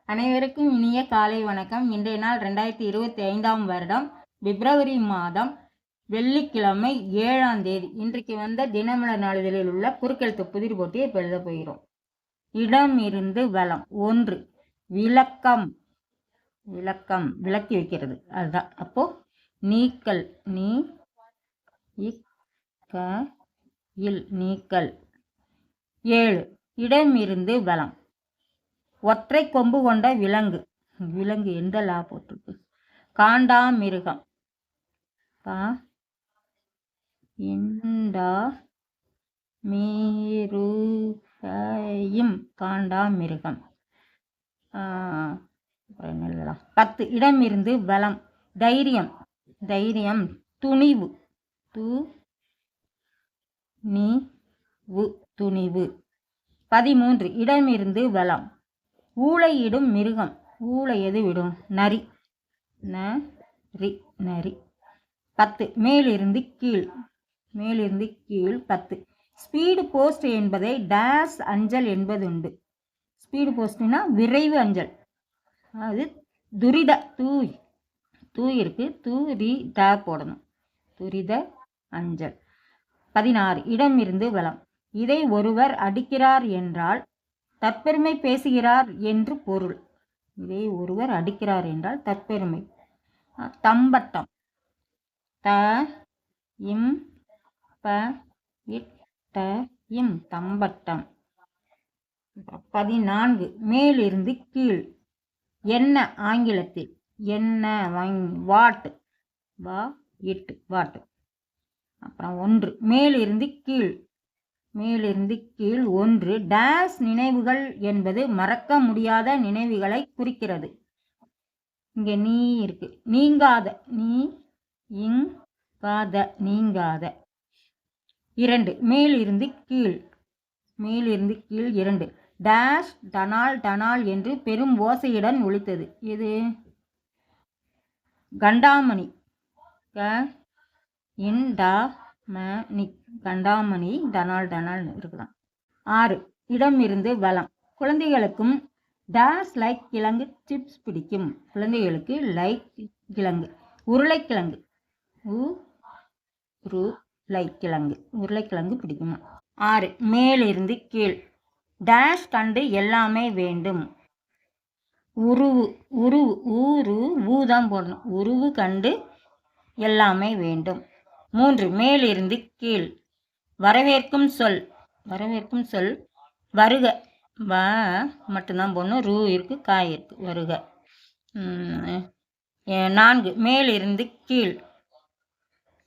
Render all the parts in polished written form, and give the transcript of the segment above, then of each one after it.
அனைவருக்கும் இனிய காலை வணக்கம். இன்றைய நாள் 2025ஆம் வருடம் பிப்ரவரி மாதம் வெள்ளிக்கிழமை 7ஆம் தேதி. இன்றைக்கு வந்த தினமலர் நாளிதழில் உள்ள குறுக்கெழுத்து புதிர் போட்டியை இப்போ எழுத போகிறோம். இடம் இருந்து வளம். 1 விளக்கம். விளக்கம் விளக்கி வைக்கிறது, அதுதான். அப்போ நீக்கல், நீ இல் நீக்கல். 7 இடம் இருந்து வளம். ஒற்றை கொம்பு கொண்ட விலங்கு. விலங்கு எந்த லா போட்டிருக்கு? காண்டாமிருகம். காண்டாமிருகம். 10 இடம் இருந்து வளம். தைரியம். தைரியம் துணிவு. துணிவு. 13 இடம் இருந்து வளம். ஊளையிடும் மிருகம். ஊளை எது விடும்? நரி. நரி. 10 மேலிருந்து கீழ். மேலிருந்து கீழ். 10 ஸ்பீடு போஸ்ட் என்பதை டேஸ் அஞ்சல் என்பதுண்டு. ஸ்பீடு போஸ்ட்னா விரைவு அஞ்சல். அது துரித. தூய் இருக்கு, துரித போடணும். துரித அஞ்சல். 16 இடம் இருந்து வளம். இதை ஒருவர் அடிக்கிறார் என்றால் தற்பெருமை பேசுகிறார் என்று பொருள். இதை ஒருவர் அடிக்கிறார் என்றால் தற்பெருமை. தம்பட்டம். தம்பட்டம். 14 மேலிருந்து கீழ். என்ன ஆங்கிலத்தில்? என்ன வாட். வாட். அப்புறம் 1 மேலிருந்து கீழ். மேலிருந்து கீழ். 1 டேஸ் நினைவுகள் என்பது மறக்க முடியாத நினைவுகளை குறிக்கிறது. இங்க நீ இருக்கு. நீங்காத. நீங்காத. 2 மேலிருந்து கீழ். மேலிருந்து கீழ். 2 டேஷ் டனால் டனால் என்று பெரும் ஓசையுடன் ஒலித்தது. இது கண்டாமணி. கண்டாமணி டனால் டனால் இருக்குதான். 6 இடம் இருந்து வளம். குழந்தைகளுக்கும் டேஸ் லைக் கிழங்கு சிப்ஸ் பிடிக்கும். குழந்தைகளுக்கு லைக் கிழங்கு. உருளைக்கிழங்கு. உருளைக்கிழங்கு பிடிக்குமா? 6 மேலிருந்து கீழ். டேஷ் கண்டு எல்லாமே வேண்டும். உருவு தான் போடணும். உருவு கண்டு எல்லாமே வேண்டும். 3 மேலிருந்து கீழ். வரவேற்கும் சொல். வரவேற்கும் சொல் வருக. மட்டும்தான் போடணும். ரூ இருக்கு, காய் இருக்கு. வருக. 4 மேலிருந்து கீழ்.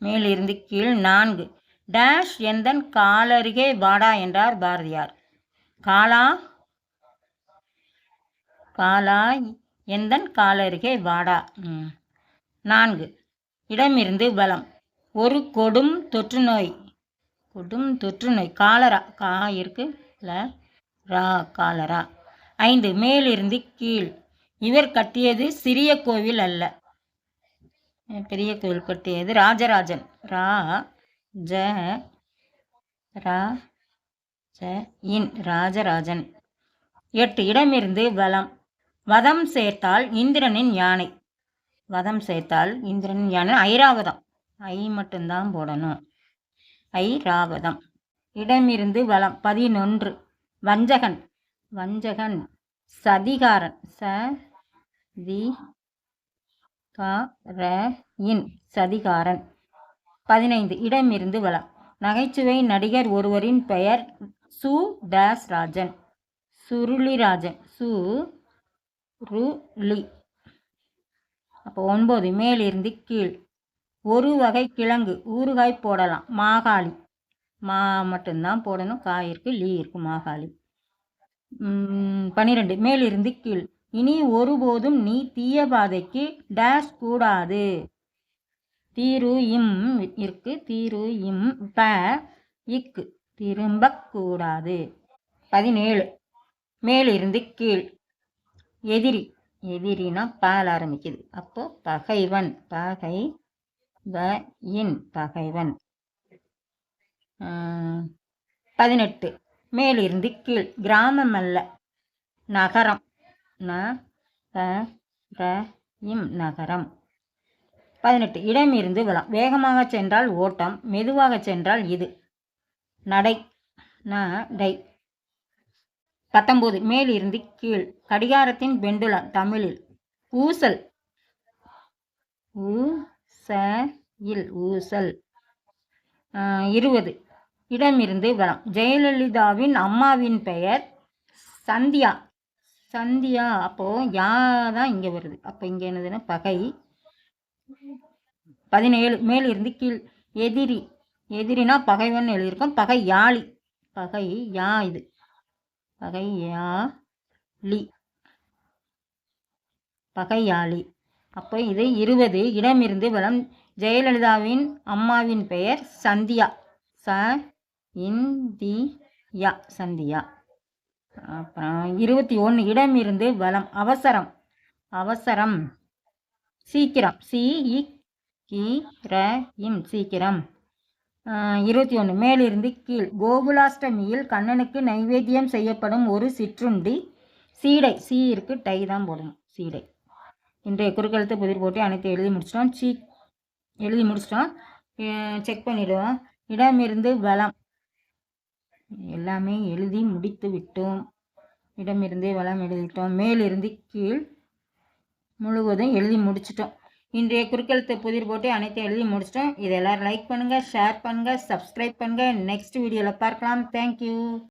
மேலிருந்து கீழ். 4 டேஷ் எந்தன் காலருகே வாடா என்றார் பாரதியார். காலா எந்தன் காலருகே வாடா. 4 இடமிருந்து வளம். ஒரு கொடும் தொற்று நோய். காலரா. கா இருக்கு, காலரா. 5 மேலிருந்து கீழ். இவர் கட்டியது சிறிய கோவில் அல்ல. பெரிய கோவில் கட்டியது ராஜராஜன். ராஜராஜன். 8 இடமிருந்து வளம். வதம் சேர்த்தால் இந்திரனின் யானை. வதம் சேர்த்தால் இந்திரனின் யானை ஐராவதம். ஐ மட்டும்தான் போடணும். ஐராவதம். இடமிருந்து வளம். 11 வஞ்சகன். சதிகாரன். சதிகாரன். 15 இடமிருந்து வளம். நகைச்சுவை நடிகர் ஒருவரின் பெயர் சு டேஸ் ராஜன். சுருளிராஜன். சுருளி. அப்போ 9 மேலிருந்து கீழ். ஒரு வகை கிழங்கு. ஊறுகாய் போடலாம். மாகாளி. மட்டும்தான் போடணும். காய் இருக்கு, லீ இருக்கு. மாகாளி. 12 மேலிருந்து கீழ். இனி ஒருபோதும் நீ தீய பாதைக்கு டேஷ் கூடாது. தீரு இம் இருக்கு. தீரு இம் இக்கு திரும்ப கூடாது. 17 மேலிருந்து கீழ். எதிரி. எதிரினா பால் ஆரம்பிக்குது. அப்போ பகைவன். பகைவன். 18 மேலிருந்து கீழ். கிராமம் அல்ல, நகரம். நகரம் நகரம். 18 இடமிருந்து வலம். வேகமாக சென்றால் ஓட்டம், மெதுவாக சென்றால் இது நடை நடை. 19 மேலிருந்து கீழ். கடிகாரத்தின் பெண்டுலம் தமிழில் ஊசல் ஊசல். 20 இடமிருந்து வலம். ஜெயலலிதாவின் அம்மாவின் பெயர் சந்தியா சந்தியா. அப்போது யா தான் இங்கே வருது. அப்போ இங்கே என்னதுன்னா பகை. 17 மேலிருந்து கீழ். எதிரி எதிரினா பகைவன் எழுதியிருக்கோம். பகையாளி பகையா இது பகையாளி. அப்போ இது 20 இடமிருந்து வலம். ஜெயலலிதாவின் அம்மாவின் பெயர் சந்தியா சந்தியா. அப்புறம் 21 இடமிருந்து வலம். அவசரம் சீக்கிரம் சீக்கிரம். 21 மேலிருந்து கீழ். கோகுலாஷ்டமியில் கண்ணனுக்கு நைவேத்தியம் செய்யப்படும் ஒரு சிற்றுண்டி சீடை. இருக்கு டை தான் போடணும் சீடை. இன்றைய குறுக்கெழுத்து புதிர் போட்டு அனைத்து எழுதி முடிச்சிட்டோம். செக் பண்ணிவிடுவோம். இடமிருந்து வலம் எல்லாமே எழுதி முடித்து விட்டோம். இடமிருந்து வலம் எழுதிட்டோம். மேலிருந்து கீழ் முழுவதும் எழுதி முடிச்சிட்டோம். இன்றைய குறுக்கெழுத்து புதிர் போட்டு அனைத்தையும் எழுதி முடிச்சிட்டோம். இதை எல்லோரும் லைக் பண்ணுங்கள், ஷேர் பண்ணுங்கள், சப்ஸ்கிரைப் பண்ணுங்கள். நெக்ஸ்ட் வீடியோவில் பார்க்கலாம். தேங்க்யூ.